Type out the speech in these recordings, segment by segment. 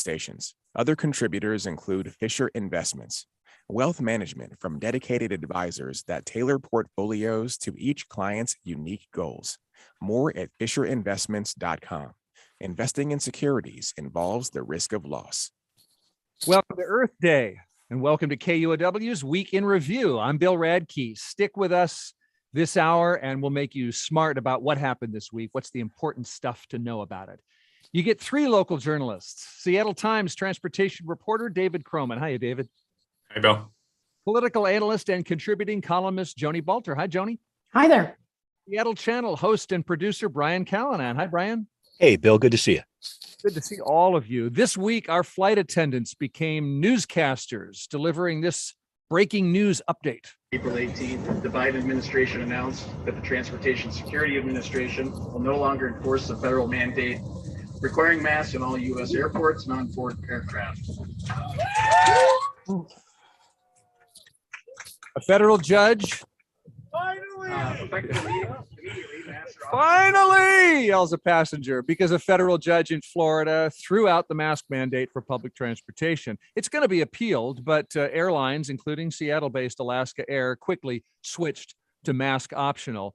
stations. Other contributors include Fisher Investments, wealth management from dedicated advisors that tailor portfolios to each client's unique goals. More at fisherinvestments.com. Investing in securities involves the risk of loss. Welcome to Earth Day, and welcome to KUOW's Week in Review. I'm Bill Radke. Stick with us this hour, and we'll make you smart about what happened this week. What's the important stuff to know about it? You get three local journalists. Seattle Times transportation reporter David Kroman. Hi, David. Hi, Bill. Political analyst and contributing columnist Joni Balter. Hi, Joni. Hi there. Seattle Channel host and producer Brian Callanan. Hi, Brian. Hey, Bill. Good to see you. Good to see all of you. This week, our flight attendants became newscasters, delivering this breaking news update. April 18th, the Biden administration announced that the Transportation Security Administration will no longer enforce the federal mandate requiring masks in all U.S. airports and on-board aircraft. A federal judge. Finally, yells a passenger, because a federal judge in Florida threw out the mask mandate for public transportation. It's going to be appealed, but airlines, including Seattle-based Alaska Air, quickly switched to mask optional.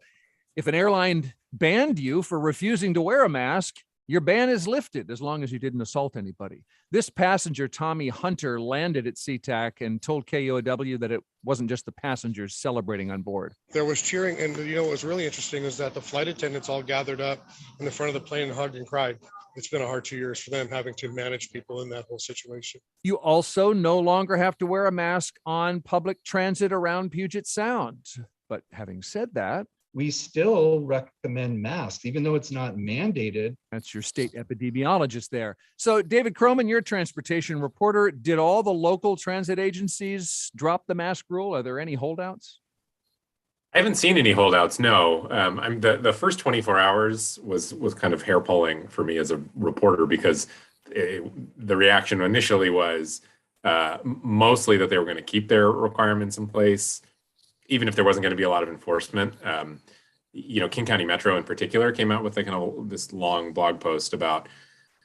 If an airline banned you for refusing to wear a mask, your ban is lifted as long as you didn't assault anybody. This passenger, Tommy Hunter, landed at SeaTac and told KUOW that it wasn't just the passengers celebrating on board. There was cheering, and what was really interesting is that the flight attendants all gathered up in the front of the plane and hugged and cried. It's been a hard 2 years for them having to manage people in that whole situation. You also no longer have to wear a mask on public transit around Puget Sound. But having said that, we still recommend masks, even though it's not mandated. That's your state epidemiologist there. So, David Kroman, you're a transportation reporter. Did all the local transit agencies drop the mask rule? Are there any holdouts? I haven't seen any holdouts, no. The first 24 hours was kind of hair pulling for me as a reporter, because the reaction initially was mostly that they were going to keep their requirements in place, even if there wasn't going to be a lot of enforcement. King County Metro in particular came out with this long blog post about,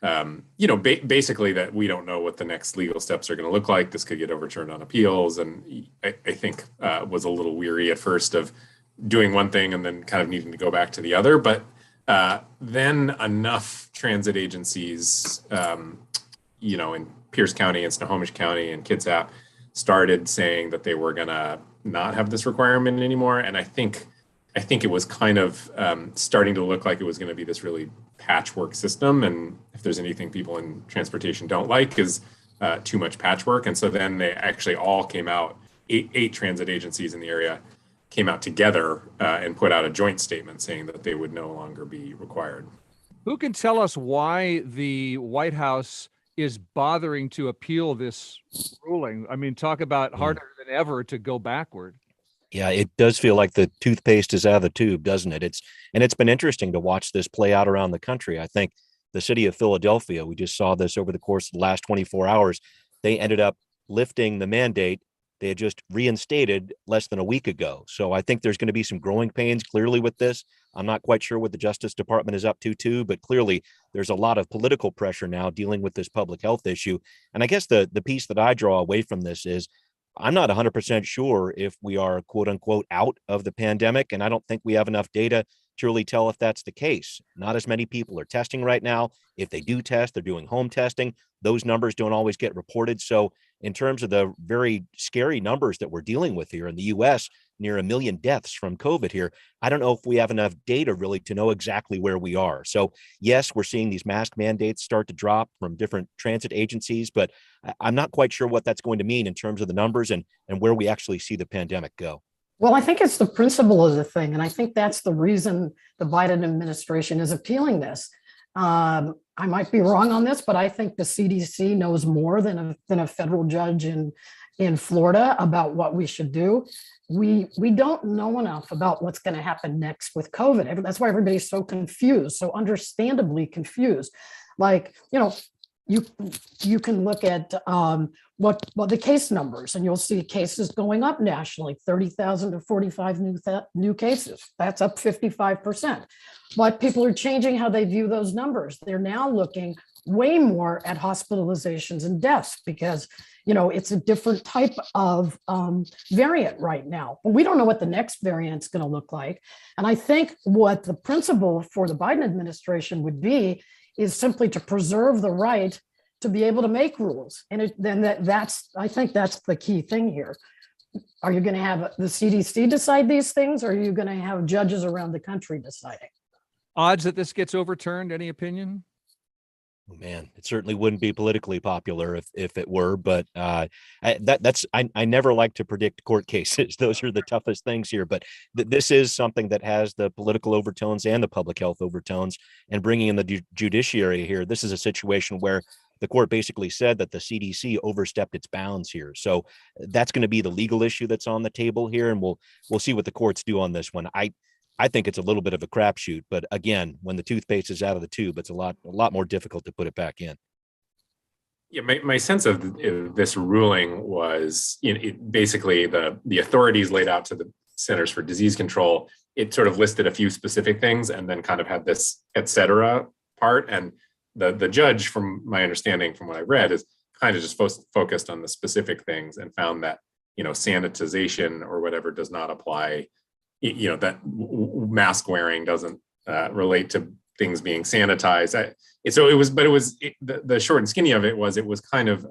basically that we don't know what the next legal steps are going to look like. This could get overturned on appeals. And I think was a little weary at first of doing one thing and then kind of needing to go back to the other. But then enough transit agencies, in Pierce County and Snohomish County and Kitsap started saying that they were going to not have this requirement anymore. And I think it was kind of starting to look like it was going to be this really patchwork system. And if there's anything people in transportation don't like is too much patchwork. And so then they actually all came out, eight transit agencies in the area came out together and put out a joint statement saying that they would no longer be required. Who can tell us why the White House is bothering to appeal this ruling? I mean, talk about harder than ever to go backward. Yeah, it does feel like the toothpaste is out of the tube, doesn't it? It's been interesting to watch this play out around the country. I think the city of Philadelphia, we just saw this over the course of the last 24 hours. They ended up lifting the mandate they had just reinstated less than a week ago. So I think there's going to be some growing pains clearly with this. I'm not quite sure what the Justice Department is up to too, but clearly there's a lot of political pressure now dealing with this public health issue. And I guess the piece that I draw away from this is I'm not 100% sure if we are, quote unquote, out of the pandemic. And I don't think we have enough data to really tell if that's the case. Not as many people are testing right now. If they do test, they're doing home testing. Those numbers don't always get reported. So in terms of the very scary numbers that we're dealing with here in the U.S., near 1 million deaths from COVID here, I don't know if we have enough data really to know exactly where we are. So yes, we're seeing these mask mandates start to drop from different transit agencies, but I'm not quite sure what that's going to mean in terms of the numbers and where we actually see the pandemic go. Well, I think it's the principle of the thing. And I think that's the reason the Biden administration is appealing this. I might be wrong on this, but I think the CDC knows more than a federal judge in Florida about what we should do. We don't know enough about what's going to happen next with COVID. That's why everybody's so confused, so understandably confused. Like, you can look at what the case numbers, and you'll see cases going up nationally, 30,000 to 45 new cases. That's up 55%. But people are changing how they view those numbers. They're now looking, way more at hospitalizations and deaths because, it's a different type of variant right now. But we don't know what the next variant is going to look like. And I think what the principle for the Biden administration would be is simply to preserve the right to be able to make rules. And I think that's the key thing here. Are you going to have the CDC decide these things, or are you going to have judges around the country deciding? Odds that this gets overturned, any opinion? Oh, man, it certainly wouldn't be politically popular if it were, but I never like to predict court cases. Those are the toughest things here, but this is something that has the political overtones and the public health overtones, and bringing in the judiciary here. This is a situation where the court basically said that the CDC overstepped its bounds here. So that's going to be the legal issue that's on the table here. And we'll see what the courts do on this one. I think it's a little bit of a crapshoot, but again, when the toothpaste is out of the tube, it's a lot more difficult to put it back in. Yeah, my sense of this ruling was, basically the authorities laid out to the Centers for Disease Control. It sort of listed a few specific things and then kind of had this et cetera part. And the judge, from my understanding, from what I read, is kind of just focused on the specific things and found that, sanitization or whatever does not apply. That mask wearing doesn't relate to things being sanitized. The short and skinny of it was kind of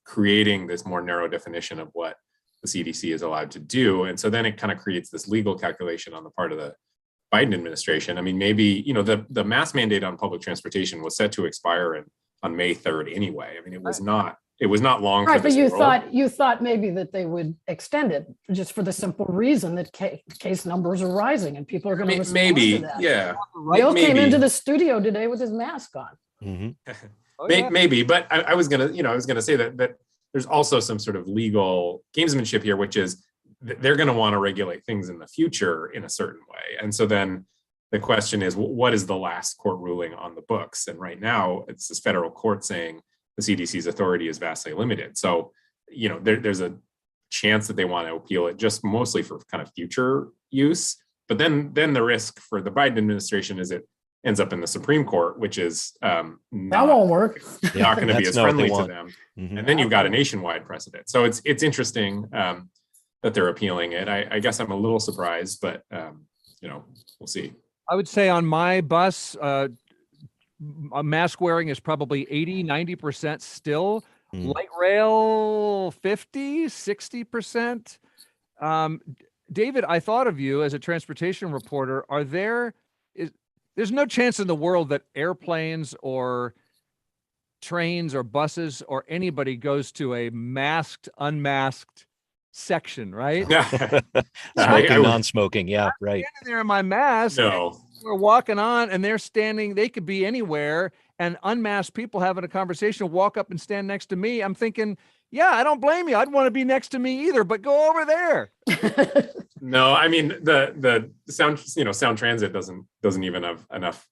creating this more narrow definition of what the CDC is allowed to do. And so then it kind of creates this legal calculation on the part of the Biden administration. I mean, maybe, the mask mandate on public transportation was set to expire on May 3rd anyway. I mean, it was not long. Right, but you thought maybe that they would extend it just for the simple reason that case numbers are rising and people are going to respond to that. Yeah. Bill came into the studio today with his mask on. Mm-hmm. Maybe, but I was gonna say that there's also some sort of legal gamesmanship here, which is they're going to want to regulate things in the future in a certain way. And so then the question is, what is the last court ruling on the books? And right now it's this federal court saying the CDC's authority is vastly limited. So, there's a chance that they want to appeal it just mostly for kind of future use. But then the risk for the Biden administration is it ends up in the Supreme Court, which is that won't work. Not going to be as friendly to them. Mm-hmm. And then you've got a nationwide precedent. So it's interesting that they're appealing it. I guess I'm a little surprised, but we'll see. I would say on my bus, mask wearing is probably 80-90% still. Light rail 50-60%. David, I thought of you as a transportation reporter. There's no chance in the world that airplanes or trains or buses or anybody goes to a masked, unmasked section, right? Smoking, non-smoking. Yeah, right. I'm standing there in my mask. No. We're walking on and they're standing, they could be anywhere, and unmasked people having a conversation walk up and stand next to me. I'm thinking, yeah, I don't blame you. I'd want to be next to me either, but go over there. No, I mean the Sound Transit doesn't even have enough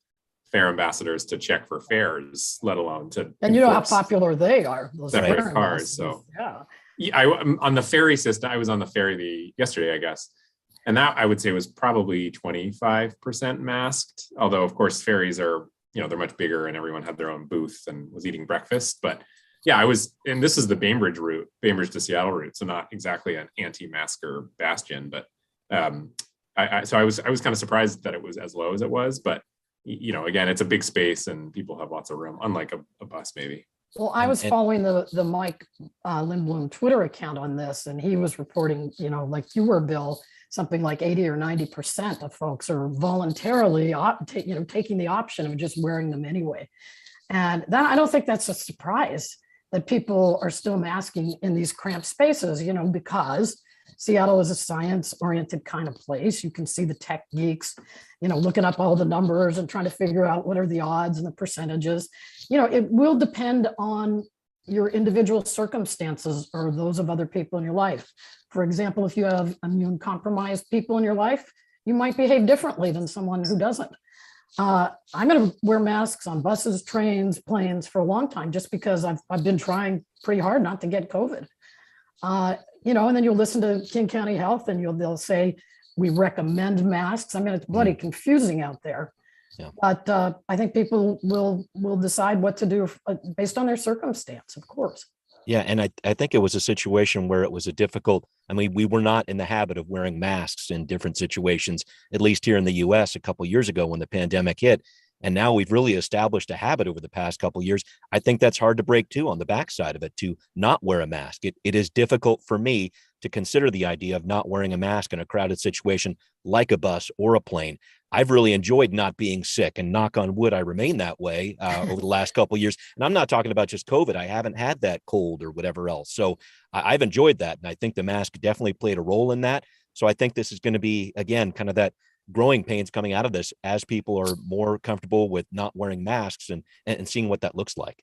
fare ambassadors to check for fares, let alone to. And you know how popular they are. Those separate cars. So yeah, on the ferry system. I was on the ferry yesterday, I guess, and that I would say was probably 25% masked. Although of course ferries are they're much bigger and everyone had their own booth and was eating breakfast, but. Yeah, and this is the Bainbridge to Seattle route, so not exactly an anti-masker bastion, but I was kind of surprised that it was as low as it was, but again, it's a big space and people have lots of room, unlike a bus maybe. Well, I was following the Mike Lindblom Twitter account on this, and he was reporting, like you were, Bill, something like 80 or 90% of folks are voluntarily, taking the option of just wearing them anyway, and that I don't think that's a surprise. That people are still masking in these cramped spaces, because Seattle is a science-oriented kind of place. You can see the tech geeks, looking up all the numbers and trying to figure out what are the odds and the percentages. It will depend on your individual circumstances or those of other people in your life. For example, if you have immune-compromised people in your life, you might behave differently than someone who doesn't. I'm going to wear masks on buses, trains, planes for a long time, just because I've been trying pretty hard not to get COVID. And then you'll listen to King County Health and they'll say, we recommend masks. I mean, it's bloody confusing out there. Yeah. But I think people will decide what to do based on their circumstance, of course. Yeah, and I think it was a situation where it was a difficult, I mean, we were not in the habit of wearing masks in different situations, at least here in the US a couple of years ago when the pandemic hit. And now we've really established a habit over the past couple of years. I think that's hard to break too on the backside of it, to not wear a mask. It is difficult for me to consider the idea of not wearing a mask in a crowded situation like a bus or a plane. I've really enjoyed not being sick, and knock on wood, I remain that way over the last couple of years. And I'm not talking about just COVID. I haven't had that cold or whatever else. So I've enjoyed that. And I think the mask definitely played a role in that. So I think this is going to be, again, kind of that growing pains coming out of this as people are more comfortable with not wearing masks and seeing what that looks like.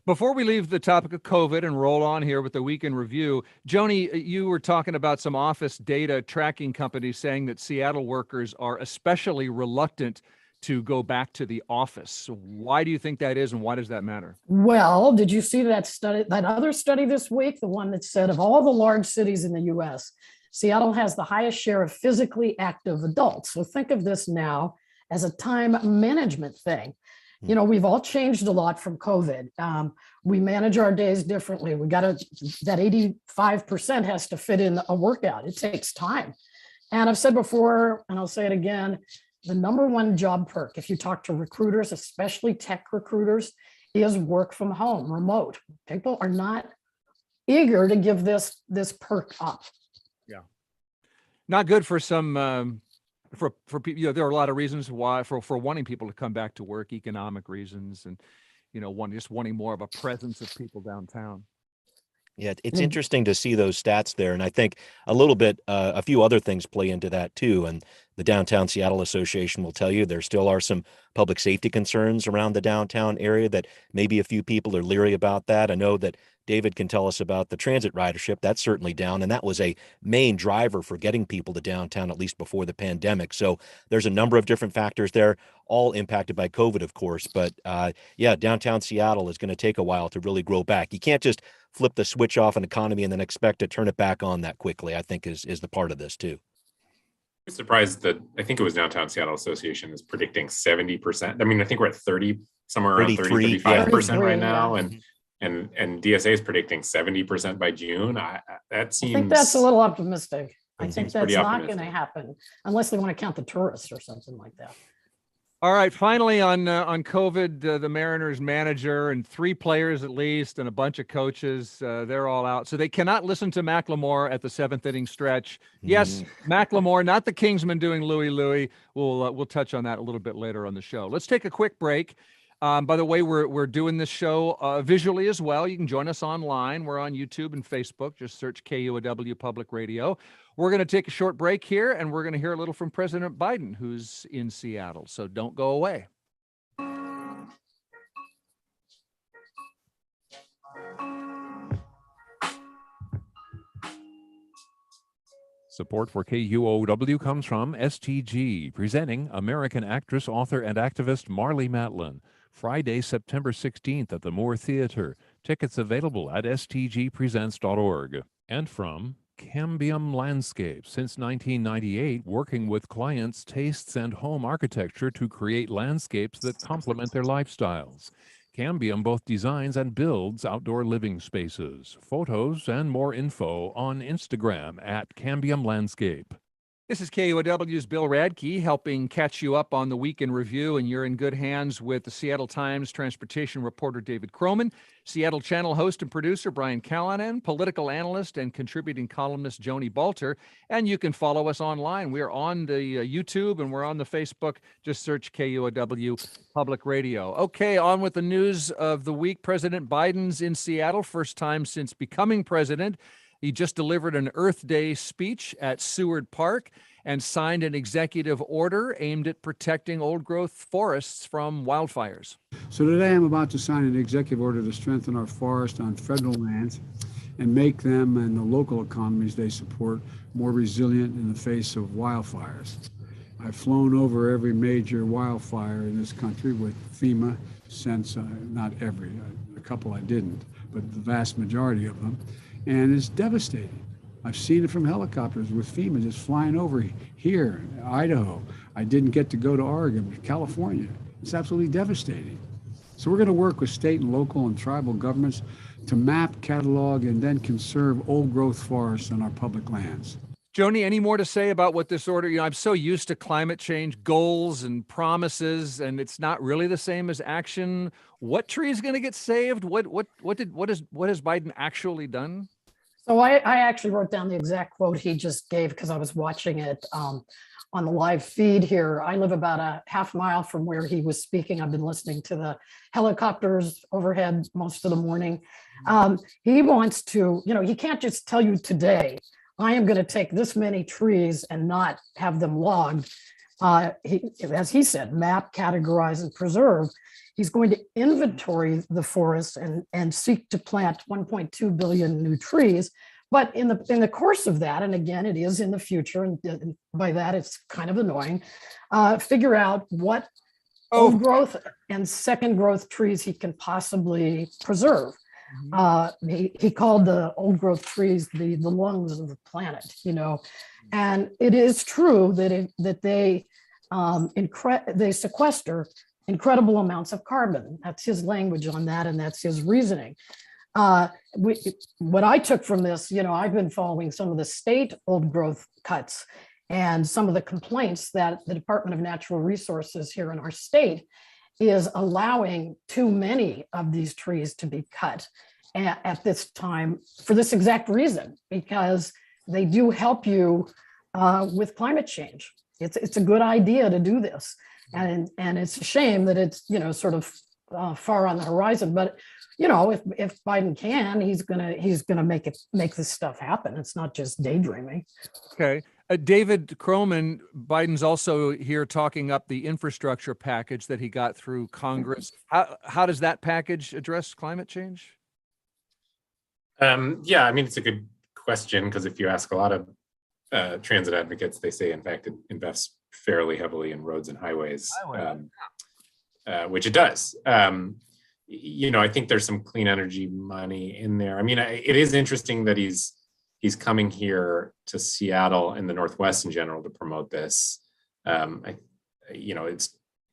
Before we leave the topic of COVID and roll on here with the week in review, Joni, you were talking about some office data tracking companies saying that Seattle workers are especially reluctant to go back to the office. Why do you think that is, and why does that matter? Well, did you see that study, that other study this week, the one that said of all the large cities in the US, Seattle has the highest share of physically active adults. So think of this now as a time management thing. You know, we've all changed a lot from COVID. We manage our days differently. That 85% has to fit in a workout. It takes time. And I've said before, and I'll say it again, the number one job perk, if you talk to recruiters, especially tech recruiters, is work from home, remote. People are not eager to give this perk up. Yeah. Not good for some, for people. You know, there are a lot of reasons why for wanting people to come back to work, economic reasons, and, you know, wanting more of a presence of people downtown. Yeah, it's interesting to see those stats there. And I think a little bit, a few other things play into that too. And the Downtown Seattle Association will tell you there still are some public safety concerns around the downtown area that maybe a few people are leery about that. I know that David can tell us about the transit ridership. That's certainly down. And that was a main driver for getting people to downtown, at least before the pandemic. So there's a number of different factors there, all impacted by COVID, of course. But yeah, downtown Seattle is going to take a while to really grow back. You can't just flip the switch off an economy and then expect to turn it back on that quickly, I think is the part of this too. I'm surprised that I think it was Downtown Seattle Association is predicting 70%. I mean, I think we're at 30, somewhere around 30, 35% right now. Yeah. And DSA is predicting 70% by June. That seems, I think that's a little optimistic. I think seems that's pretty not going to optimistic. happen unless they want to count the tourists or something like that. All right, finally on COVID, the Mariners manager and 3 players at least and a bunch of coaches, they're all out. So they cannot listen to Macklemore at the 7th inning stretch. Yes, Macklemore, not the Kingsman doing Louie Louie. We'll touch on that a little bit later on the show. Let's take a quick break. By the way, we're doing this show visually as well. You can join us online. We're on YouTube and Facebook. Just search KUOW Public Radio. We're going to take a short break here, and we're going to hear a little from President Biden, who's in Seattle. So don't go away. Support for KUOW comes from STG, presenting American actress, author, and activist Marlee Matlin. Friday, September 16th at the Moore Theater. Tickets available at stgpresents.org. And from Cambium Landscape, since 1998, working with clients' tastes and home architecture to create landscapes that complement their lifestyles. Cambium both designs and builds outdoor living spaces. Photos and more info on Instagram at Cambium Landscape. This is KUOW's Bill Radke helping catch you up on the week in review, and you're in good hands with the Seattle Times transportation reporter David Kroman, Seattle Channel host and producer Brian Callanan, political analyst and contributing columnist Joni Balter, and you can follow us online. We're on the YouTube and we're on the Facebook. Just search KUOW Public Radio. Okay, on with the news of the week. President Biden's in Seattle, first time since becoming president. He just delivered an Earth Day speech at Seward Park and signed an executive order aimed at protecting old-growth forests from wildfires. So today I'm about to sign an executive order to strengthen our forests on federal lands and make them and the local economies they support more resilient in the face of wildfires. I've flown over every major wildfire in this country with FEMA since, not every, a couple I didn't, but the vast majority of them. And it's devastating. I've seen it from helicopters with FEMA just flying over here, Idaho. I didn't get to go to Oregon, but California. It's absolutely devastating. So we're going to work with state and local and tribal governments to map, catalog, and then conserve old growth forests on our public lands. Joni, any more to say about what this order? I'm so used to climate change goals and promises, and it's not really the same as action. What tree is going to get saved? What has Biden actually done? So I actually wrote down the exact quote he just gave because I was watching it on the live feed here. I live about a half mile from where he was speaking. I've been listening to the helicopters overhead most of the morning. He wants to, he can't just tell you today, I am going to take this many trees and not have them logged. As he said, map, categorize, and preserve. He's going to inventory the forest and seek to plant 1.2 billion new trees. But in the course of that, and again, it is in the future, and by that it's kind of annoying, figure out what old growth and second growth trees he can possibly preserve. He called the old growth trees the lungs of the planet, and it is true that they sequester incredible amounts of carbon. That's his language on that, and that's his reasoning. What I took from this, I've been following some of the state old growth cuts and some of the complaints that the Department of Natural Resources here in our state is allowing too many of these trees to be cut at this time for this exact reason, because they do help you with climate change. It's a good idea to do this. And it's a shame that it's, sort of far on the horizon, but if Biden can, he's gonna make this stuff happen. It's not just daydreaming. Okay. David Kroman, Biden's also here talking up the infrastructure package that he got through Congress. How does that package address climate change? Yeah, I mean, it's a good question, because if you ask a lot of transit advocates, they say, in fact, it invests fairly heavily in roads and highways, which it does. I think there's some clean energy money in there. I mean, it is interesting that he's coming here to Seattle and the Northwest in general to promote this.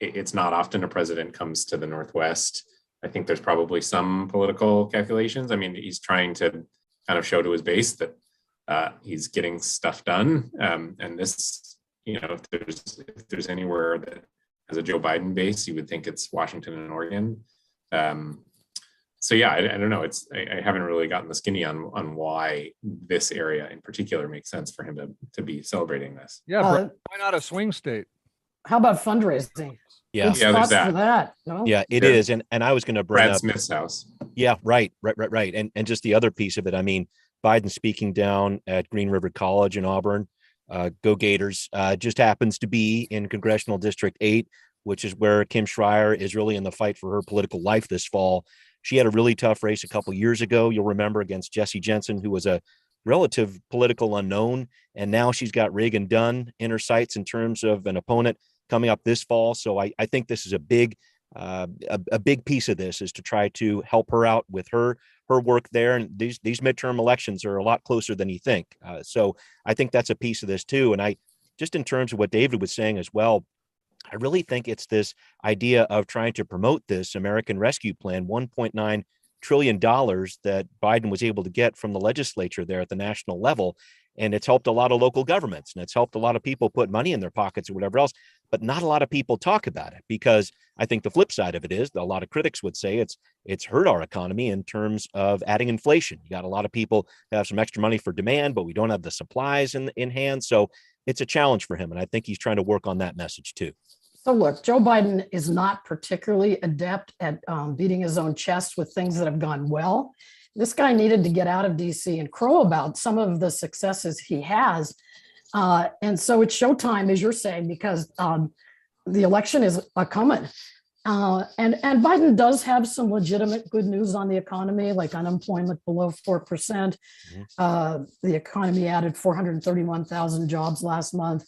It's not often a president comes to the Northwest. I think there's probably some political calculations. I mean, he's trying to kind of show to his base that he's getting stuff done. And this, if there's anywhere that has a Joe Biden base, you would think it's Washington and Oregon. So yeah, I don't know. I haven't really gotten the skinny on why this area in particular makes sense for him to be celebrating this. Yeah, why not a swing state? How about fundraising? Yeah, there's that. For that. No? Yeah, it is. And I was going to bring Brad up Smith's house. Yeah, right. And just the other piece of it, I mean, Biden speaking down at Green River College in Auburn, go Gators, just happens to be in Congressional District 8, which is where Kim Schreier is really in the fight for her political life this fall. She had a really tough race a couple years ago, you'll remember, against Jesse Jensen, who was a relative political unknown. And now she's got Reagan Dunn in her sights in terms of an opponent coming up this fall. So I think this is a big piece of this, is to try to help her out with her work there. And these midterm elections are a lot closer than you think. So I think that's a piece of this too. And just in terms of what David was saying as well, I really think it's this idea of trying to promote this American Rescue Plan, $1.9 trillion that Biden was able to get from the legislature there at the national level. And it's helped a lot of local governments, and it's helped a lot of people put money in their pockets or whatever else, but not a lot of people talk about it, because I think the flip side of it is that a lot of critics would say it's hurt our economy in terms of adding inflation. You got a lot of people that have some extra money for demand, but we don't have the supplies in hand. So it's a challenge for him. And I think he's trying to work on that message too. So look, Joe Biden is not particularly adept at beating his own chest with things that have gone well. This guy needed to get out of DC and crow about some of the successes he has. And so it's showtime, as you're saying, because the election is coming. And Biden does have some legitimate good news on the economy, like unemployment below 4%. The economy added 431,000 jobs last month.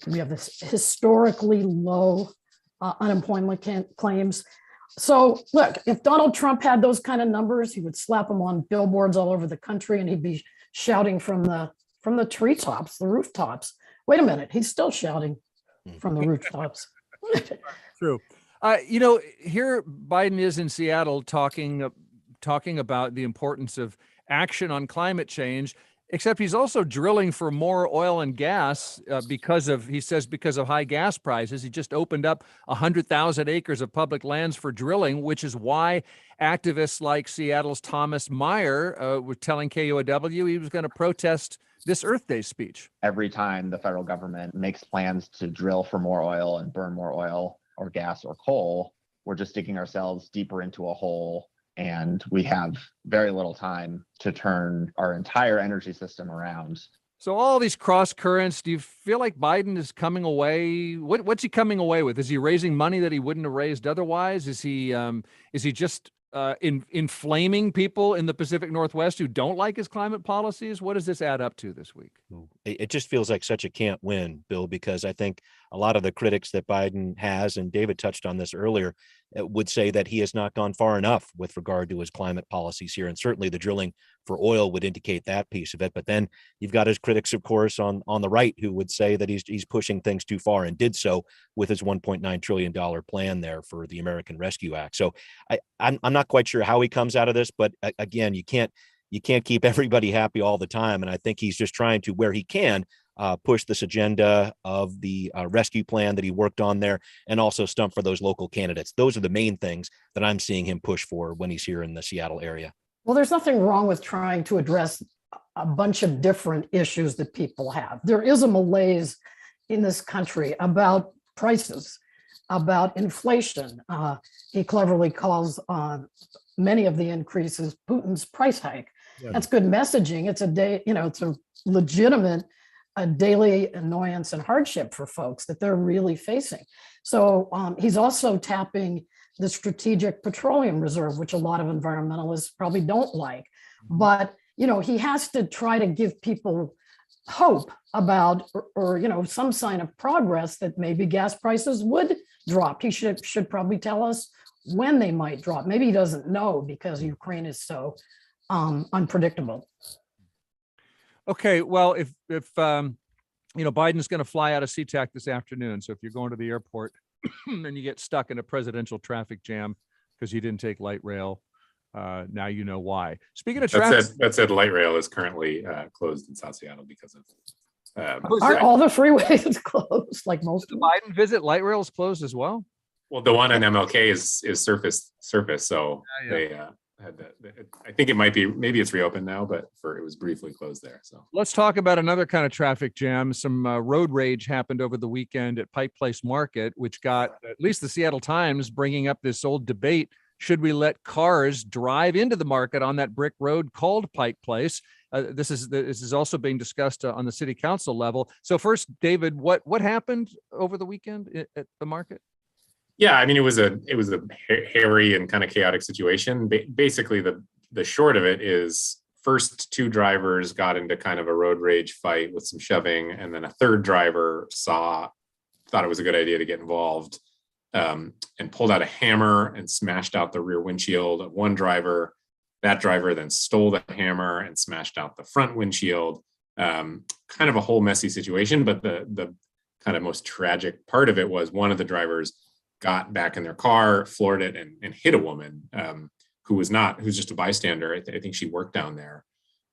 We have this historically low unemployment claims. So look, if Donald Trump had those kind of numbers, he would slap them on billboards all over the country, and he'd be shouting from the treetops, the rooftops. Wait a minute, he's still shouting. from the rooftops. True. Here Biden is in Seattle talking about the importance of action on climate change, except he's also drilling for more oil and gas because of high gas prices. He just opened up 100,000 acres of public lands for drilling, which is why activists like Seattle's Thomas Meyer were telling KUOW he was going to protest this Earth Day speech. Every time the federal government makes plans to drill for more oil and burn more oil or gas or coal, we're just digging ourselves deeper into a hole, and we have very little time to turn our entire energy system around. So all these cross currents, do you feel like Biden is coming away? What's he coming away with? Is he raising money that he wouldn't have raised otherwise? Is he just inflaming people in the Pacific Northwest who don't like his climate policies? What does this add up to this week? It just feels like such a can't win, Bill, because I think a lot of the critics that Biden has, and David touched on this earlier, would say that he has not gone far enough with regard to his climate policies here. And certainly the drilling for oil would indicate that piece of it. But then you've got his critics, of course, on the right who would say that he's pushing things too far, and did so with his $1.9 trillion plan there for the American Rescue Act. So I'm not quite sure how he comes out of this, but again, you can't keep everybody happy all the time. And I think he's just trying to, where he can, push this agenda of the rescue plan that he worked on there, and also stump for those local candidates. Those are the main things that I'm seeing him push for when he's here in the Seattle area. Well, there's nothing wrong with trying to address a bunch of different issues that people have. There is a malaise in this country about prices, about inflation. He cleverly calls many of the increases Putin's price hike. Yeah. That's good messaging. It's a legitimate daily annoyance and hardship for folks that they're really facing. So he's also tapping the Strategic Petroleum Reserve, which a lot of environmentalists probably don't like. But, he has to try to give people hope about, or some sign of progress that maybe gas prices would drop. He should probably tell us when they might drop. Maybe he doesn't know because Ukraine is so unpredictable. Okay, well, if Biden's going to fly out of SeaTac this afternoon, so if you're going to the airport and you get stuck in a presidential traffic jam because you didn't take light rail, now you know why. Speaking of traffic, that said, light rail is currently closed in South Seattle because of. Aren't all the freeways closed? Like most of the Biden visit, light rail is closed as well. Well, the one in MLK is surface, so they. I think it might be, maybe it's reopened now, but it was briefly closed there. So let's talk about another kind of traffic jam. Some road rage happened over the weekend at Pike Place Market, which got at least the Seattle Times bringing up this old debate. Should we let cars drive into the market on that brick road called Pike Place? This is also being discussed on the city council level. So first, David, what happened over the weekend at the market? Yeah, I mean, it was a hairy and kind of chaotic situation. Basically, the short of it is first two drivers got into kind of a road rage fight with some shoving, and then a third driver thought it was a good idea to get involved and pulled out a hammer and smashed out the rear windshield of one driver. That driver then stole the hammer and smashed out the front windshield. Kind of a whole messy situation, but the kind of most tragic part of it was one of the drivers got back in their car, floored it, and hit a woman who's just a bystander. I think she worked down there.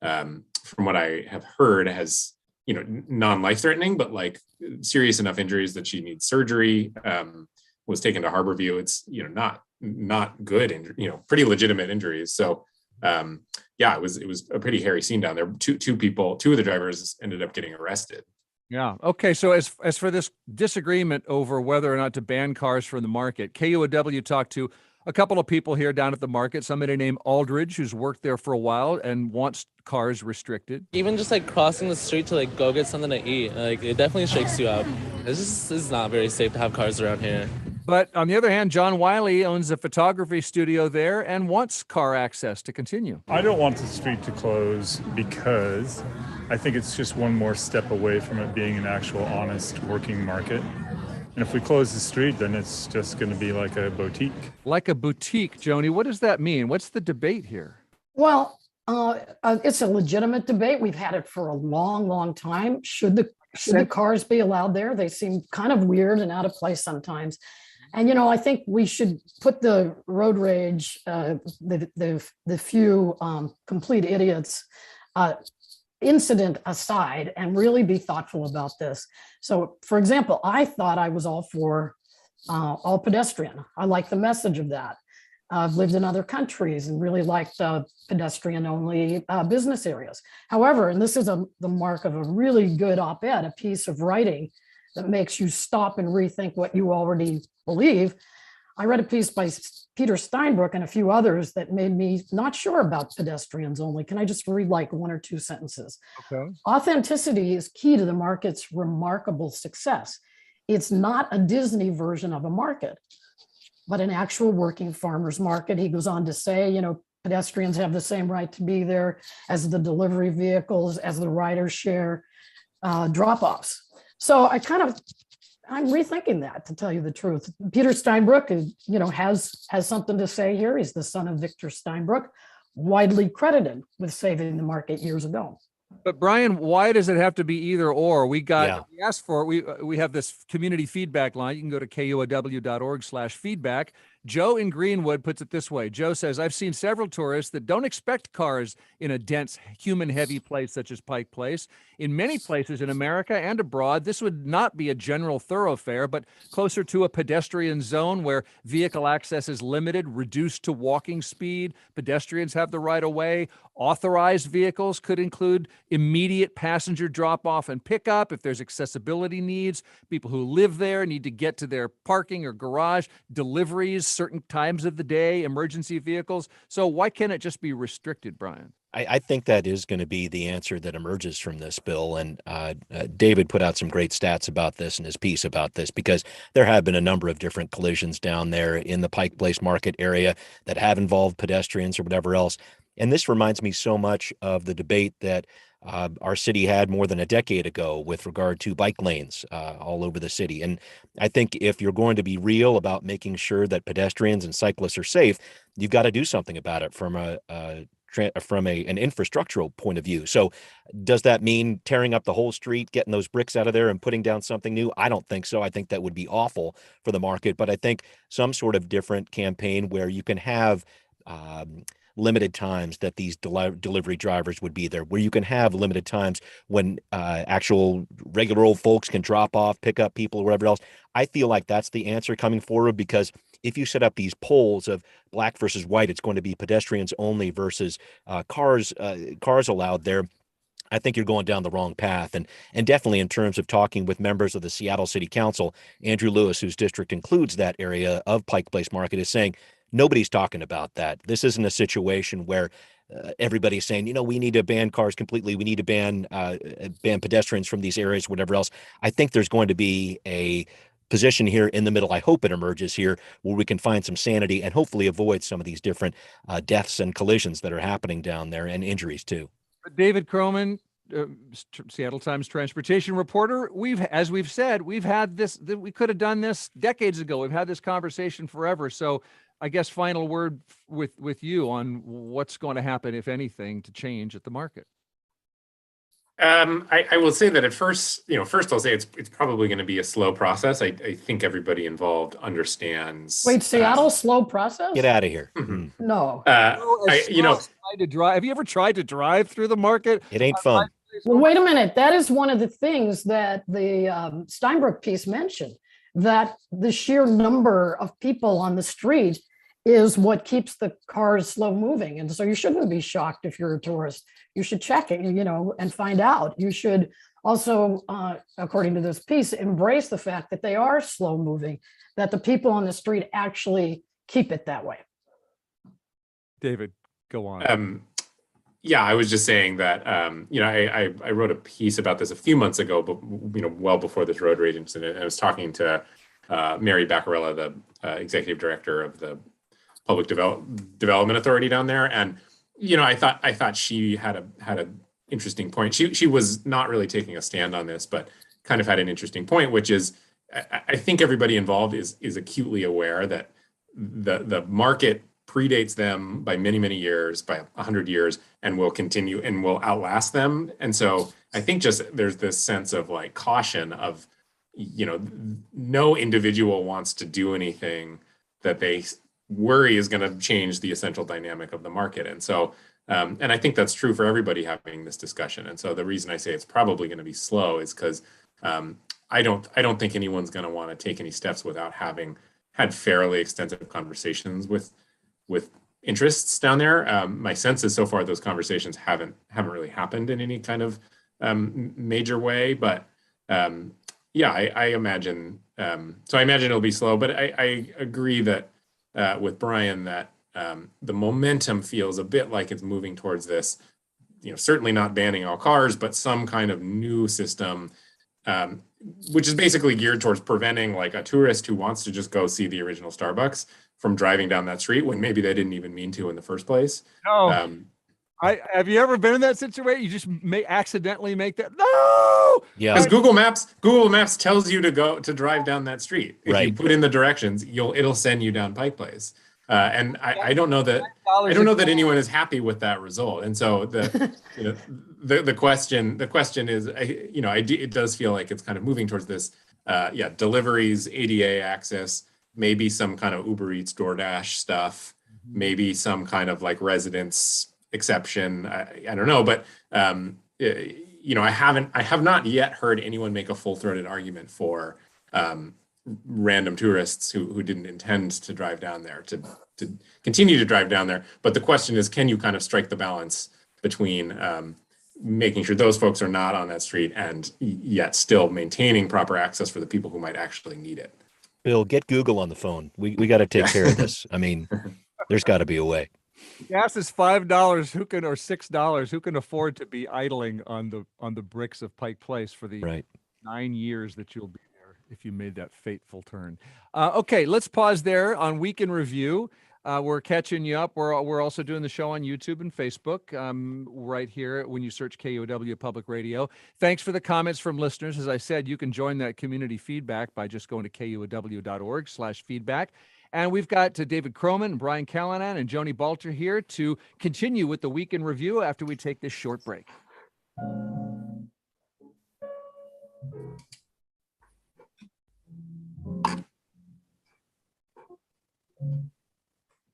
From what I have heard, has non-life-threatening, but like serious enough injuries that she needs surgery. Was taken to Harborview. It's not good, pretty legitimate injuries. So it was a pretty hairy scene down there. Two of the drivers ended up getting arrested. Yeah. Okay. So as for this disagreement over whether or not to ban cars from the market, KUOW talked to a couple of people here down at the market, somebody named Aldridge, who's worked there for a while and wants cars restricted. Even just like crossing the street to like go get something to eat, like it definitely shakes you up. It's not very safe to have cars around here. But on the other hand, John Wiley owns a photography studio there and wants car access to continue. I don't want the street to close because I think it's just one more step away from it being an actual honest working market. And if we close the street, then it's just going to be like a boutique. Like a boutique, Joni. What does that mean? What's the debate here? Well, it's a legitimate debate. We've had it for a long, long time. Should the Should the cars be allowed there? They seem kind of weird and out of place sometimes. And, I think we should put the road rage, the few complete idiots incident aside and really be thoughtful about this. So, for example, I thought I was all for all pedestrian. I like the message of that. I've lived in other countries and really liked pedestrian-only business areas. However, and this is the mark of a really good op-ed, a piece of writing that makes you stop and rethink what you already believe. I read a piece by Peter Steinbrück and a few others that made me not sure about pedestrians only. Can I just read like one or two sentences? Okay. Authenticity is key to the market's remarkable success. It's not a Disney version of a market, but an actual working farmers market. He goes on to say, pedestrians have the same right to be there as the delivery vehicles, as the rider share drop-offs. So I'm rethinking that, to tell you the truth. Peter Steinbrück has something to say here. He's the son of Victor Steinbrück, widely credited with saving the market years ago. But Brian, why does it have to be either or? We asked for it. We have this community feedback line. You can go to kuow.org/feedback. Joe in Greenwood puts it this way. Joe says, I've seen several tourists that don't expect cars in a dense, human-heavy place such as Pike Place. In many places in America and abroad, this would not be a general thoroughfare, but closer to a pedestrian zone where vehicle access is limited, reduced to walking speed. Pedestrians have the right of way. Authorized vehicles could include immediate passenger drop-off and pickup if there's accessibility needs. People who live there need to get to their parking or garage, deliveries, certain times of the day, emergency vehicles. So why can't it just be restricted, Brian? I think that is going to be the answer that emerges from this bill. And David put out some great stats about this in his piece about this, because there have been a number of different collisions down there in the Pike Place Market area that have involved pedestrians or whatever else. And this reminds me so much of the debate that our city had more than a decade ago with regard to bike lanes all over the city. And I think if you're going to be real about making sure that pedestrians and cyclists are safe, you've got to do something about it from an infrastructural point of view. So does that mean tearing up the whole street, getting those bricks out of there and putting down something new? I don't think so. I think that would be awful for the market. But I think some sort of different campaign where you can have limited times that these delivery drivers would be there, where you can have limited times when actual regular old folks can drop off, pick up people or whatever else. I feel like that's the answer coming forward, because if you set up these polls of black versus white, it's going to be pedestrians only versus cars allowed there. I think you're going down the wrong path. And definitely in terms of talking with members of the Seattle City Council, Andrew Lewis, whose district includes that area of Pike Place Market, is saying nobody's talking about that. This isn't a situation where everybody's saying, we need to ban cars completely. We need to ban pedestrians from these areas, whatever else. I think there's going to be a position here in the middle. I hope it emerges here where we can find some sanity and hopefully avoid some of these different deaths and collisions that are happening down there, and injuries too. David Kroman, Seattle Times transportation reporter. As we've said, we've had this, we could have done this decades ago. We've had this conversation forever. So I guess final word with you on what's going to happen, if anything, to change at the market. I will say that at first, I'll say it's probably going to be a slow process. I think everybody involved understands. Wait, Seattle slow process? Get out of here. Mm-hmm. No. To drive. Have you ever tried to drive through the market? It ain't fun. Well, wait a minute. That is one of the things that the Steinbrück piece mentioned, that the sheer number of people on the street is what keeps the cars slow moving. And so you shouldn't be shocked if you're a tourist. You should check it, and find out. You should also, according to this piece, embrace the fact that they are slow moving, that the people on the street actually keep it that way. David, go on. I was just saying that, I wrote a piece about this a few months ago, but, well before this road rage incident. I was talking to Mary Baccarella, the executive director of the Public Development Authority down there. And, I thought she had an interesting point. She was not really taking a stand on this, but kind of had an interesting point, which is, I think everybody involved is acutely aware that the market predates them by many, many years, by 100 years, and will continue and will outlast them. And so I think just there's this sense of like caution of, no individual wants to do anything that they worry is going to change the essential dynamic of the market. And so, and I think that's true for everybody having this discussion. And so the reason I say it's probably going to be slow is because I don't think anyone's going to want to take any steps without having had fairly extensive conversations with interests down there. My sense is so far those conversations haven't really happened in any kind of major way. But yeah, I imagine. So I imagine it'll be slow. But I agree that with Brian that the momentum feels a bit like it's moving towards this. Certainly not banning all cars, but some kind of new system. Which is basically geared towards preventing like a tourist who wants to just go see the original Starbucks from driving down that street when maybe they didn't even mean to in the first place. No. Have you ever been in that situation? You just may accidentally make that. No. Yeah. Because Google Maps tells you to drive down that street. If you put in the directions, it'll send you down Pike Place. And I don't know that anyone is happy with that result. And so the question is, it does feel like it's kind of moving towards this, deliveries, ADA access, maybe some kind of Uber Eats, DoorDash stuff, maybe some kind of like residence exception. I don't know, but I have not yet heard anyone make a full-throated argument for random tourists who didn't intend to drive down there to continue to drive down there. But the question is, can you kind of strike the balance between making sure those folks are not on that street and yet still maintaining proper access for the people who might actually need it? Bill, get Google on the phone. We got to take care of this. I mean, there's got to be a way. Gas is $5 or $6. Who can afford to be idling on the bricks of Pike Place for the 9 years that you'll be there if you made that fateful turn? Okay, let's pause there on Week in Review. We're catching you up. We're also doing the show on YouTube and Facebook right here when you search KUOW Public Radio. Thanks for the comments from listeners. As I said, you can join that community feedback by just going to kuow.org/feedback. And we've got David Kroman and Brian Callanan and Joni Balter here to continue with the Week in Review after we take this short break.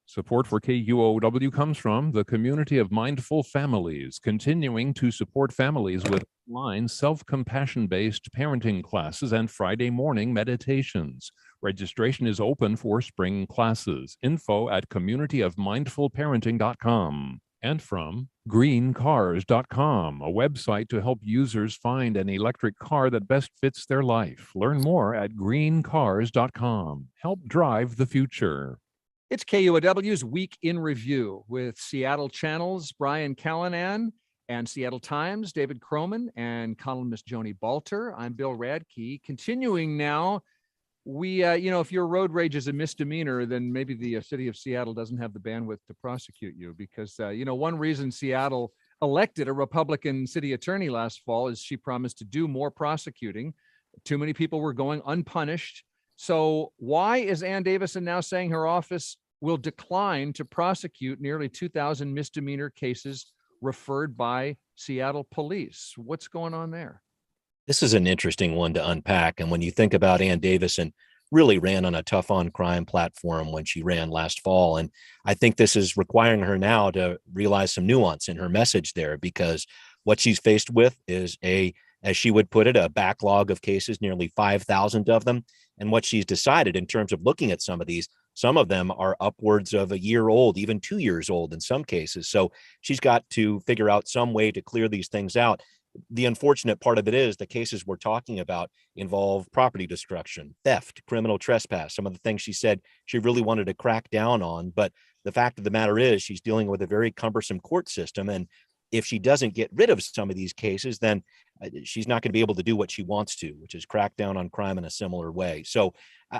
Support for KUOW comes from the community of mindful families, continuing to support families with online self-compassion-based parenting classes and Friday morning meditations. Registration is open for spring classes. Info at communityofmindfulparenting.com. And from greencars.com, a website to help users find an electric car that best fits their life. Learn more at greencars.com. Help drive the future. It's KUOW's Week in Review with Seattle Channel's Brian Callanan and Seattle Times David Kroman and columnist Joni Balter. I'm Bill Radke. Continuing now, we, if your road rage is a misdemeanor, then maybe the city of Seattle doesn't have the bandwidth to prosecute you because, one reason Seattle elected a Republican city attorney last fall is she promised to do more prosecuting. Too many people were going unpunished. So why is Ann Davison now saying her office will decline to prosecute nearly 2,000 misdemeanor cases referred by Seattle police? What's going on there? This is an interesting one to unpack. And when you think about Ann Davison, really ran on a tough on crime platform when she ran last fall. And I think this is requiring her now to realize some nuance in her message there, because what she's faced with is as she would put it, a backlog of cases, nearly 5,000 of them. And what she's decided in terms of looking at some of these, some of them are upwards of a year old, even 2 years old in some cases. So she's got to figure out some way to clear these things out. The unfortunate part of it is the cases we're talking about involve property destruction, theft, criminal trespass, some of the things she said she really wanted to crack down on. But the fact of the matter is she's dealing with a very cumbersome court system. And if she doesn't get rid of some of these cases, then she's not going to be able to do what she wants to, which is crack down on crime in a similar way. So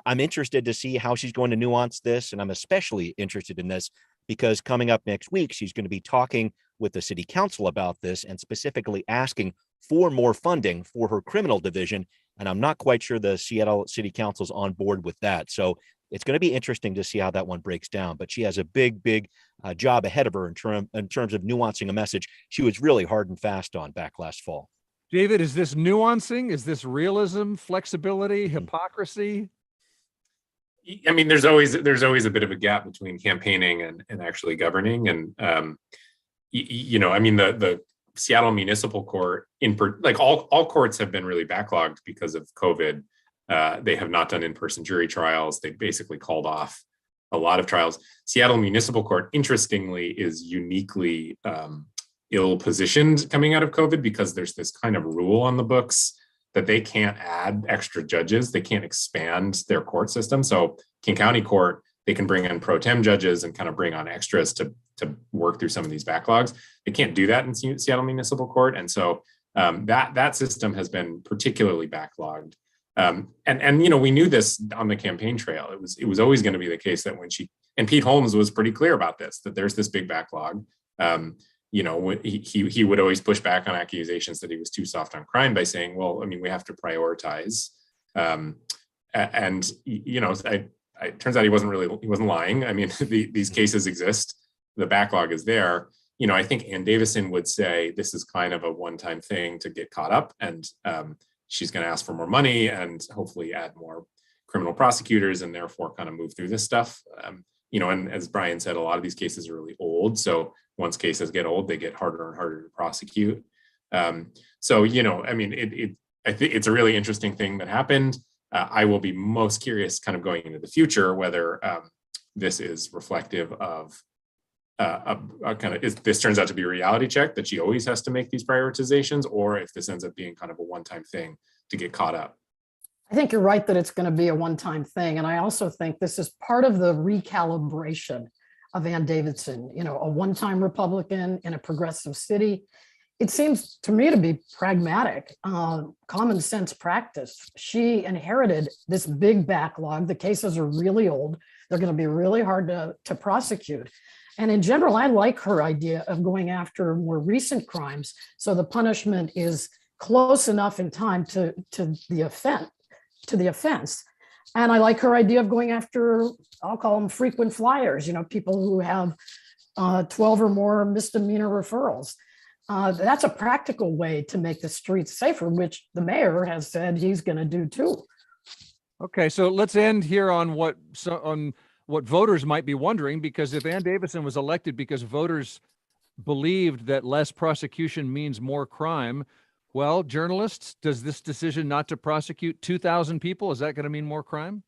I'm interested to see how she's going to nuance this. And I'm especially interested in this because coming up next week, she's going to be talking with the city council about this and specifically asking for more funding for her criminal division. And I'm not quite sure the Seattle City Council's on board with that. So it's going to be interesting to see how that one breaks down. But she has a big job ahead of her in terms of nuancing a message she was really hard and fast on back last fall. David, is this nuancing? Is this realism, flexibility, hypocrisy? I mean, there's always a bit of a gap between campaigning and actually governing. And, I mean, the Seattle Municipal Court, like all courts have been really backlogged because of COVID. They have not done in-person jury trials. They basically called off a lot of trials. Seattle Municipal Court, interestingly, is uniquely ill-positioned coming out of COVID because there's this kind of rule on the books that they can't add extra judges. They can't expand their court system. So King County Court, they can bring in pro tem judges and kind of bring on extras to work through some of these backlogs. They can't do that in Seattle Municipal Court. And so that system has been particularly backlogged. And we knew this on the campaign trail. It was always going to be the case that and Pete Holmes was pretty clear about this, that there's this big backlog. He would always push back on accusations that he was too soft on crime by saying, well, I mean, we have to prioritize. It turns out he wasn't lying. I mean, these cases exist. The backlog is there. I think Ann Davison would say this is kind of a one-time thing to get caught up, and she's going to ask for more money and hopefully add more criminal prosecutors and therefore kind of move through this stuff. And as Brian said, a lot of these cases are really old. So once cases get old, they get harder and harder to prosecute. I mean, I think it's a really interesting thing that happened. I will be most curious kind of going into the future, whether this is reflective of if this turns out to be a reality check that she always has to make these prioritizations, or if this ends up being kind of a one-time thing to get caught up. I think you're right that it's going to be a one-time thing. And I also think this is part of the recalibration of Ann Davison, a one-time Republican in a progressive city. It seems to me to be pragmatic, common sense practice. She inherited this big backlog. The cases are really old. They're going to be really hard to prosecute. And in general, I like her idea of going after more recent crimes, so the punishment is close enough in time to the offense. And I like her idea of going after, I'll call them frequent flyers, people who have 12 or more misdemeanor referrals. That's a practical way to make the streets safer, which the mayor has said he's going to do too. Okay, so let's end here on what voters might be wondering, because if Ann Davison was elected because voters believed that less prosecution means more crime, well, journalists, does this decision not to prosecute 2,000 people, is that going to mean more crime?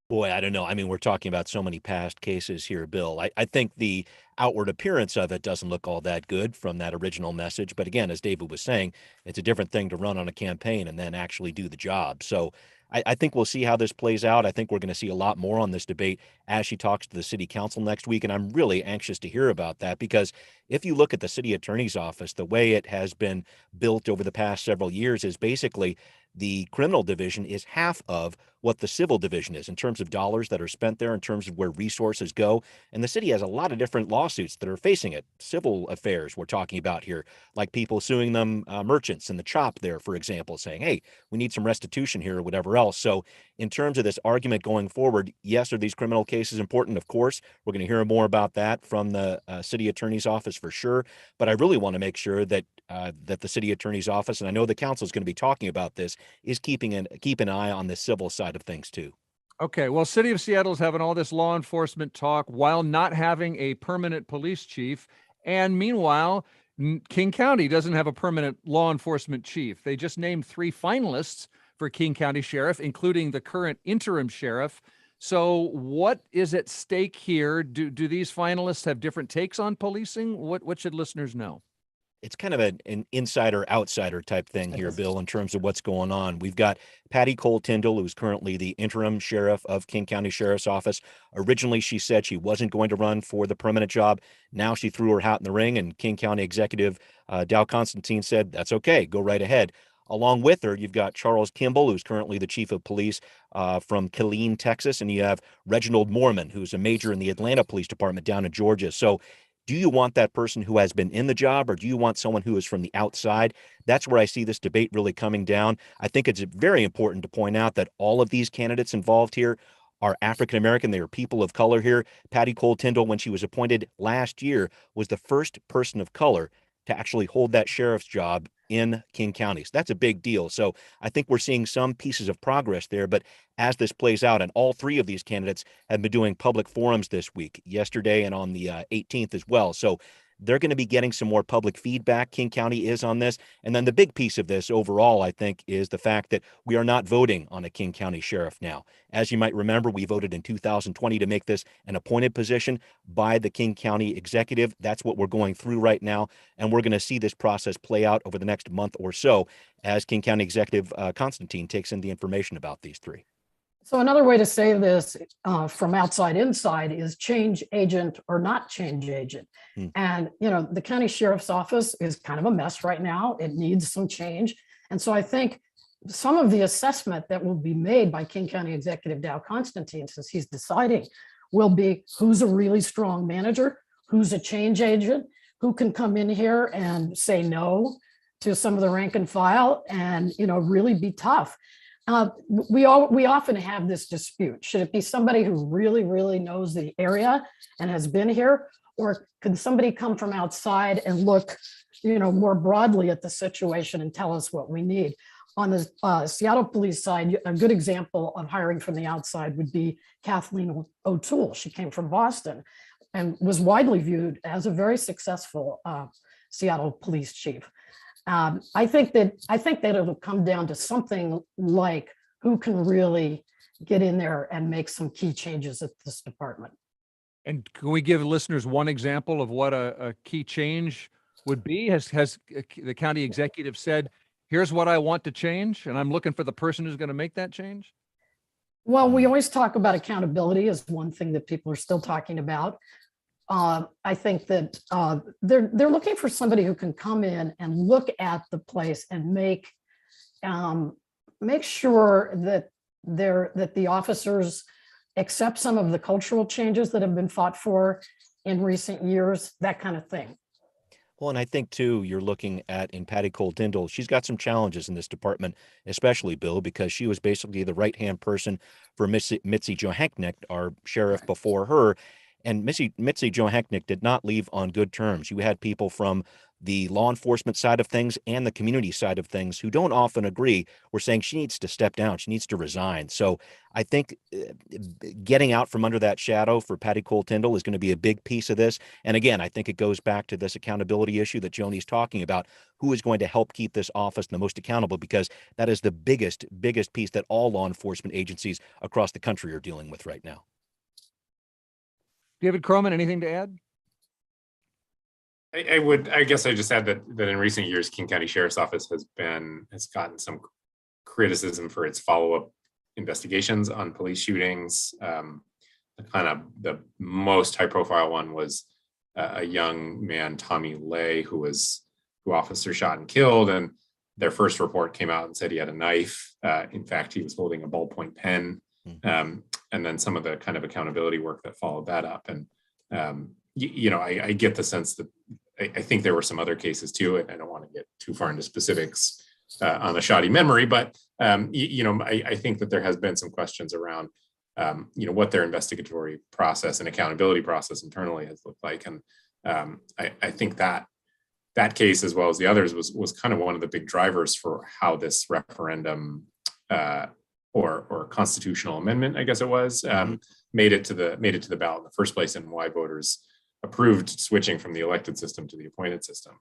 Boy, I don't know. I mean, we're talking about so many past cases here, Bill. I think the outward appearance of it doesn't look all that good from that original message. But again, as David was saying, it's a different thing to run on a campaign and then actually do the job. So I think we'll see how this plays out. I think we're going to see a lot more on this debate as she talks to the city council next week. And I'm really anxious to hear about that, because if you look at the city attorney's office, the way it has been built over the past several years is basically the criminal division is half of what the civil division is in terms of dollars that are spent there, in terms of where resources go. And the city has a lot of different lawsuits that are facing it. Civil affairs we're talking about here, like people suing them, merchants in the CHOP there, for example, saying, hey, we need some restitution here or whatever else. So in terms of this argument going forward, yes, are these criminal cases important? Of course, we're going to hear more about that from the city attorney's office for sure. But I really want to make sure that that the city attorney's office, and I know the council is going to be talking about this, is keep an eye on the civil side of things too. Okay, well, City of Seattle is having all this law enforcement talk while not having a permanent police chief. And meanwhile, King County doesn't have a permanent law enforcement chief. They just named 3 finalists for King County Sheriff, including the current interim sheriff. So what is at stake here? Do these finalists have different takes on policing? What should listeners know? It's kind of an insider-outsider type thing here, Bill, in terms of what's going on. We've got Patty Cole-Tyndall, who's currently the interim sheriff of King County Sheriff's Office. Originally, she said she wasn't going to run for the permanent job. Now she threw her hat in the ring, and King County Executive Dow Constantine said, that's okay, go right ahead. Along with her, you've got Charles Kimball, who's currently the chief of police from Killeen, Texas, and you have Reginald Mormon, who's a major in the Atlanta Police Department down in Georgia. So do you want that person who has been in the job, or do you want someone who is from the outside? That's where I see this debate really coming down. I think it's very important to point out that all of these candidates involved here are African American. They are people of color here. Patty Cole Tyndall, when she was appointed last year, was the first person of color to actually hold that sheriff's job in King County. So that's a big deal. So I think we're seeing some pieces of progress there. But as this plays out, and all three of these candidates have been doing public forums this week, yesterday and on the 18th as well. So they're going to be getting some more public feedback. King County is on this. And then the big piece of this overall, I think, is the fact that we are not voting on a King County sheriff now. As you might remember, we voted in 2020 to make this an appointed position by the King County executive. That's what we're going through right now. And we're going to see this process play out over the next month or so as King County Executive Constantine takes in the information about these three. So another way to say this from outside inside is change agent or not change agent. And, the county sheriff's office is kind of a mess right now. It needs some change. And so I think some of the assessment that will be made by King County Executive Dow Constantine, since he's deciding, will be who's a really strong manager, who's a change agent, who can come in here and say no to some of the rank and file and, really be tough. We often have this dispute. Should it be somebody who really, really knows the area and has been here? Or can somebody come from outside and look, more broadly at the situation and tell us what we need? On the Seattle police side, a good example of hiring from the outside would be Kathleen O'Toole. She came from Boston and was widely viewed as a very successful Seattle police chief. I think that it'll come down to something like who can really get in there and make some key changes at this department. And can we give listeners one example of what a key change would be? Has the county executive said, here's what I want to change, and I'm looking for the person who's going to make that change? Well, we always talk about accountability as one thing that people are still talking about. I think that they're looking for somebody who can come in and look at the place and make sure that the officers accept some of the cultural changes that have been fought for in recent years, that kind of thing. Well, and I think, too, you're looking at in Patty Cole Tyndall, she's got some challenges in this department, especially, Bill, because she was basically the right-hand person for Mitzi Johanknecht, our sheriff before her. And Mitzi Johanknecht did not leave on good terms. You had people from the law enforcement side of things and the community side of things who don't often agree were saying she needs to step down. She needs to resign. So I think getting out from under that shadow for Patty Cole Tyndall is going to be a big piece of this. And again, I think it goes back to this accountability issue that Joni's talking about. Who is going to help keep this office the most accountable? Because that is the biggest piece that all law enforcement agencies across the country are dealing with right now. David Kroman, anything to add? I guess I just add that in recent years, King County Sheriff's Office has gotten some criticism for its follow-up investigations on police shootings. The most high-profile one was a young man, Tommy Lay, who officers shot and killed, and their first report came out and said he had a knife. In fact, he was holding a ballpoint pen. And then some of the kind of accountability work that followed that up. And, I get the sense that I think there were some other cases too, and I don't want to get too far into specifics on a shoddy memory, but, I think that there has been some questions around, what their investigatory process and accountability process internally has looked like. And I think that case, as well as the others, was kind of one of the big drivers for how this referendum or constitutional amendment, I guess it was, made it to the ballot in the first place, and why voters approved switching from the elected system to the appointed system.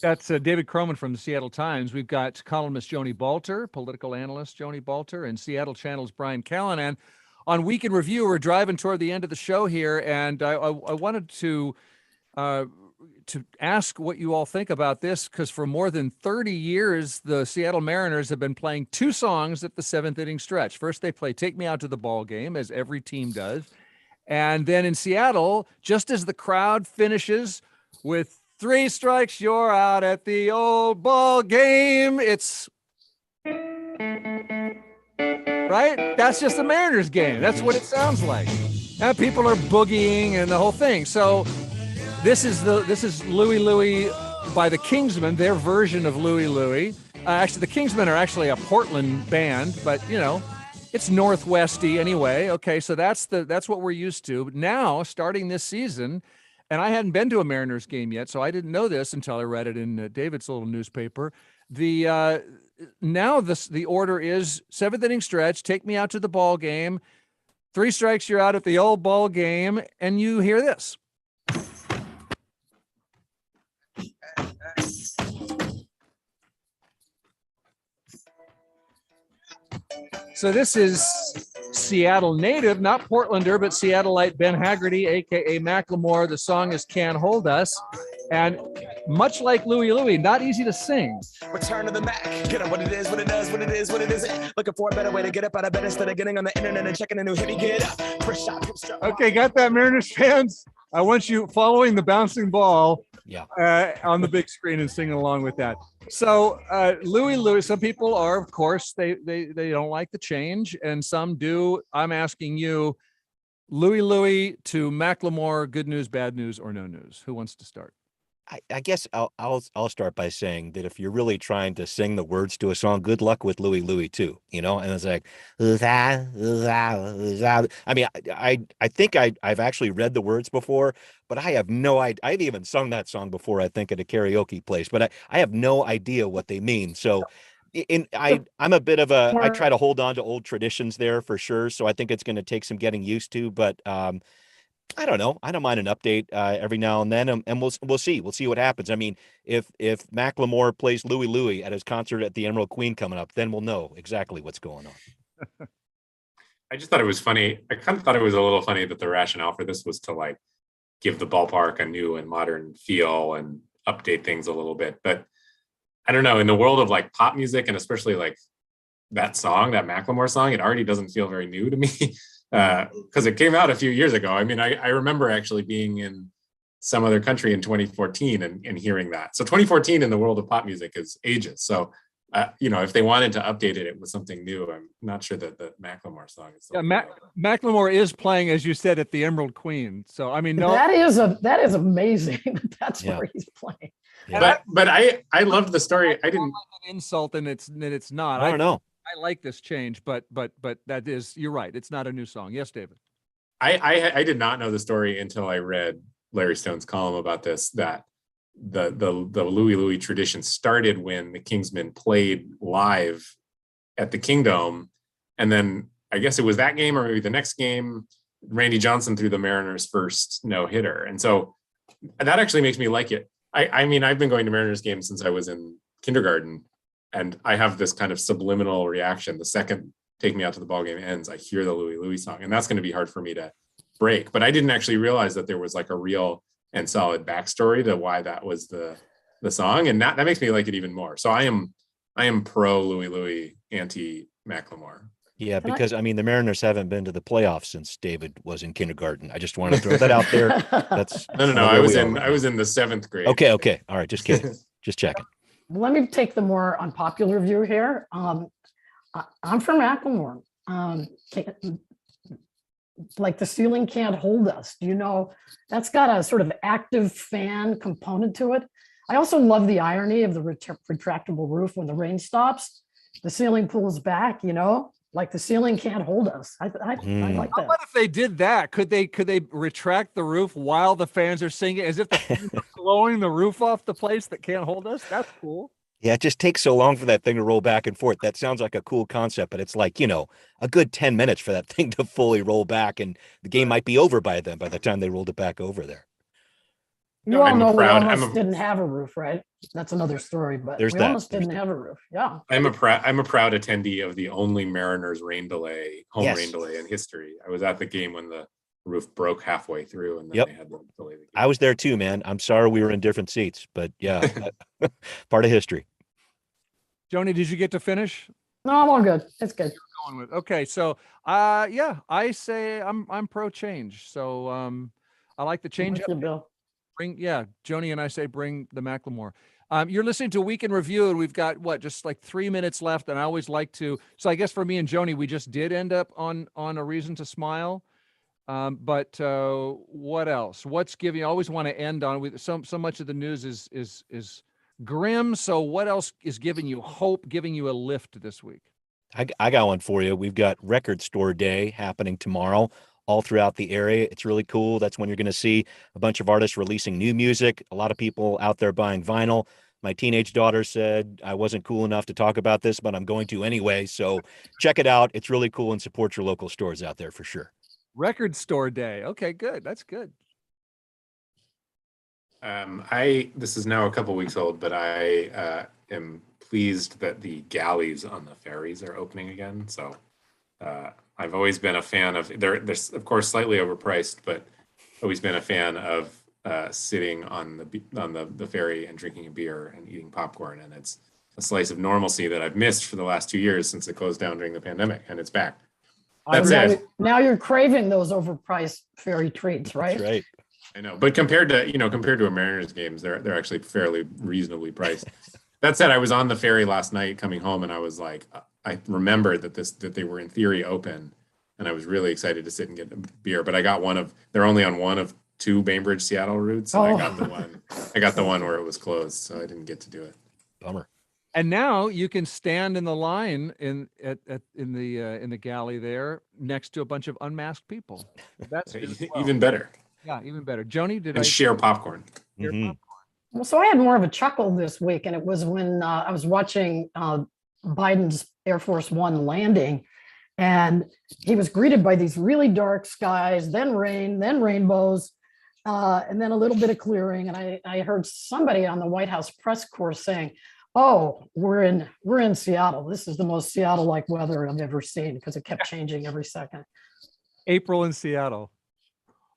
That's David Kroman from the Seattle Times. We've got columnist Joni Balter, political analyst Joni Balter, and Seattle Channel's Brian Callanan. On Week in Review, we're driving toward the end of the show here, and I wanted to ask what you all think about this, because for more than 30 years, the Seattle Mariners have been playing two songs at the seventh inning stretch. First, they play Take Me Out to the Ball Game, as every team does. And then in Seattle, just as the crowd finishes with 3 strikes, you're out at the old ball game, it's right. That's just the Mariners game. That's what it sounds like. And people are boogieing and the whole thing. So this is Louie Louie by the Kingsmen, their version of Louie Louie. Actually, the Kingsmen are actually a Portland band, but it's northwesty anyway. Okay, so that's what we're used to. Now, starting this season, and I hadn't been to a Mariners game yet, so I didn't know this until I read it in David's little newspaper. The order is 7th inning stretch. Take me out to the ball game. 3 strikes, you're out at the old ball game, and you hear this. So this is Seattle native, not Portlander, but Seattleite Ben Haggerty, aka Macklemore. The song is "Can't Hold Us," and much like Louie Louie, not easy to sing. Return to the Mac. Get up what it is, what it does, what it is, what it isn't. Looking for a better way to get up out of bed instead of getting on the internet and checking a new hit. Get up. First shot. Okay, got that, Mariners fans? I want you following the bouncing ball on the big screen and singing along with that. So Louie Louie, some people are, of course, they don't like the change, and some do. I'm asking you, Louie Louie to Macklemore, good news, bad news, or no news? Who wants to start? I guess I'll start by saying that if you're really trying to sing the words to a song, good luck with Louie Louie too, and it's like, I mean, I think I've actually read the words before, but I have no idea. I've even sung that song before, I think, at a karaoke place, but I have no idea what they mean. So I'm a bit of I try to hold on to old traditions there for sure. So I think it's going to take some getting used to, but I don't know. I don't mind an update every now and then, and we'll see. We'll see what happens. I mean, if Macklemore plays Louie Louie at his concert at the Emerald Queen coming up, then we'll know exactly what's going on. I just thought it was funny. I kind of thought it was a little funny that the rationale for this was to like give the ballpark a new and modern feel and update things a little bit. But I don't know, in the world of like pop music, and especially like that song, that Macklemore song, it already doesn't feel very new to me. Because it came out a few years ago. I mean, I remember actually being in some other country in 2014 and hearing that. So 2014 in the world of pop music is ages. So, if they wanted to update it with something new, I'm not sure that the Macklemore song is. Macklemore is playing, as you said, at the Emerald Queen. So, I mean, no, that is amazing. That's where he's playing. Yeah. But I loved the story. I didn't like an insult, and it's not. I don't know. I like this change, but that is, you're right. It's not a new song. Yes, David. I did not know the story until I read Larry Stone's column about this, that the Louie Louie tradition started when the Kingsmen played live at the Kingdome. And then I guess it was that game or maybe the next game, Randy Johnson threw the Mariners' first no-hitter. And so that actually makes me like it. I mean, I've been going to Mariners games since I was in kindergarten. And I have this kind of subliminal reaction. The second Take Me Out to the Ball Game ends, I hear the Louie Louie song, and that's going to be hard for me to break. But I didn't actually realize that there was like a real and solid backstory to why that was the song, and that makes me like it even more. So I am pro Louie Louie, anti Macklemore. Yeah, because I mean the Mariners haven't been to the playoffs since David was in kindergarten. I just want to throw that out there. That's no. I was in the 7th grade. Okay. All right, just kidding. Just checking. Let me take the more unpopular view here. I'm from Macklemore. Like the ceiling can't hold us. That's got a sort of active fan component to it. I also love the irony of the retractable roof. When the rain stops, the ceiling pulls back, like the ceiling can't hold us. I like that. How about if they did that? Could they retract the roof while the fans are singing, as if the fans are blowing the roof off the place that can't hold us? That's cool. Yeah, it just takes so long for that thing to roll back and forth. That sounds like a cool concept, but it's like, a good 10 minutes for that thing to fully roll back, and the game might be over by then, by the time they rolled it back over there. You all know we almost didn't have a roof, right? That's another story, but we almost didn't have a roof. Yeah. I'm a proud attendee of the only Mariners home rain delay in history. I was at the game when the roof broke halfway through, and then they had to delay the game. I was there too, man. I'm sorry we were in different seats, but yeah, part of history. Joni, did you get to finish? No, I'm all good. It's good. Okay, so I say I'm pro change. So I like the change. Bill. Joni and I say bring the Macklemore. You're listening to Week in Review, and we've got just like 3 minutes left. And I always like to. So I guess for me and Joni, we just did end up on a reason to smile. But what else? What's giving? I always want to end on with so much of the news is grim. So what else is giving you hope, giving you a lift this week? I got one for you. We've got Record Store Day happening tomorrow all throughout the area. It's really cool. That's when you're going to see a bunch of artists releasing new music, a lot of people out there buying vinyl. My teenage daughter said I wasn't cool enough to talk about this, but I'm going to anyway. So check it out. It's really cool, and support your local stores out there for sure. Record Store Day. Okay, good. That's good. This is now a couple weeks old, but I am pleased that the galleys on the ferries are opening again. So I've always been a fan of, they're of course slightly overpriced, but always been a fan of sitting on the ferry and drinking a beer and eating popcorn. And it's a slice of normalcy that I've missed for the last 2 years since it closed down during the pandemic, and it's back. That's it. Now you're craving those overpriced ferry treats, right? That's right. I know, but compared to a Mariners games, they're actually fairly reasonably priced. That said, I was on the ferry last night coming home, and I was like, I remembered that they were in theory open, and I was really excited to sit and get a beer. But I got they're only on one of 2 Bainbridge Seattle routes, and I got the one where it was closed, so I didn't get to do it. Bummer. And now you can stand in the line in the galley there next to a bunch of unmasked people. That's even better. Yeah, even better. Joni, share popcorn? Well, so I had more of a chuckle this week, and it was when I was watching Biden's Air Force One landing, and he was greeted by these really dark skies, then rain, then rainbows, and then a little bit of clearing. And I heard somebody on the White House press corps saying, "Oh, we're in Seattle. This is the most Seattle-like weather I've ever seen," because it kept changing every second. April in Seattle.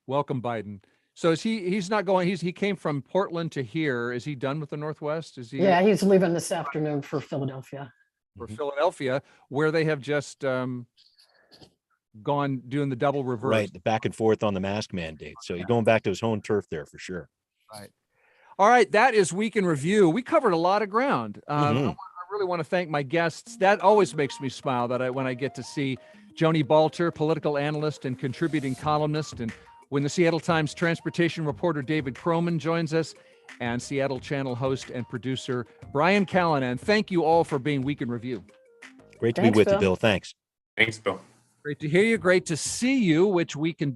Welcome, Biden. So he's not going, he came from Portland to here. Is he done with the Northwest? Yeah, he's leaving this afternoon for Philadelphia. Philadelphia, where they have just gone doing the double reverse. Right, the back and forth on the mask mandate. So you're going back to his home turf there for sure. Right. All right, that is Week in Review. We covered a lot of ground. I really want to thank my guests. That always makes me smile when I get to see Joni Balter, political analyst and contributing columnist, and when the Seattle Times transportation reporter David Kroman joins us, and Seattle Channel host and producer Brian Callanan. Thank you all for being Week in Review. Great to be with you, Bill. Thanks. Thanks, Bill. Great to hear you. Great to see you, which you can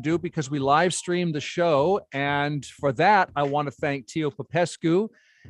do because we live stream the show. And for that, I want to thank Tio Popescu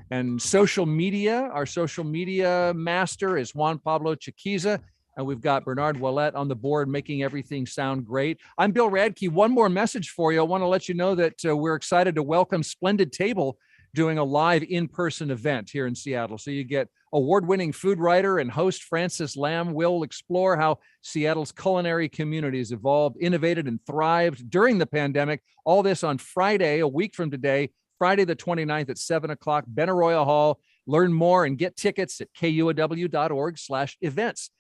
and social media. Our social media master is Juan Pablo Chiquiza. And we've got Bernard Ouellet on the board making everything sound great. I'm Bill Radke. One more message for you. I want to let you know that we're excited to welcome Splendid Table doing a live in-person event here in Seattle. So you get award-winning food writer and host Francis Lamb will explore how Seattle's culinary community has evolved, innovated, and thrived during the pandemic. All this on Friday, a week from today, Friday the 29th at 7 o'clock, Benaroya Hall. Learn more and get tickets at kuow.org/events.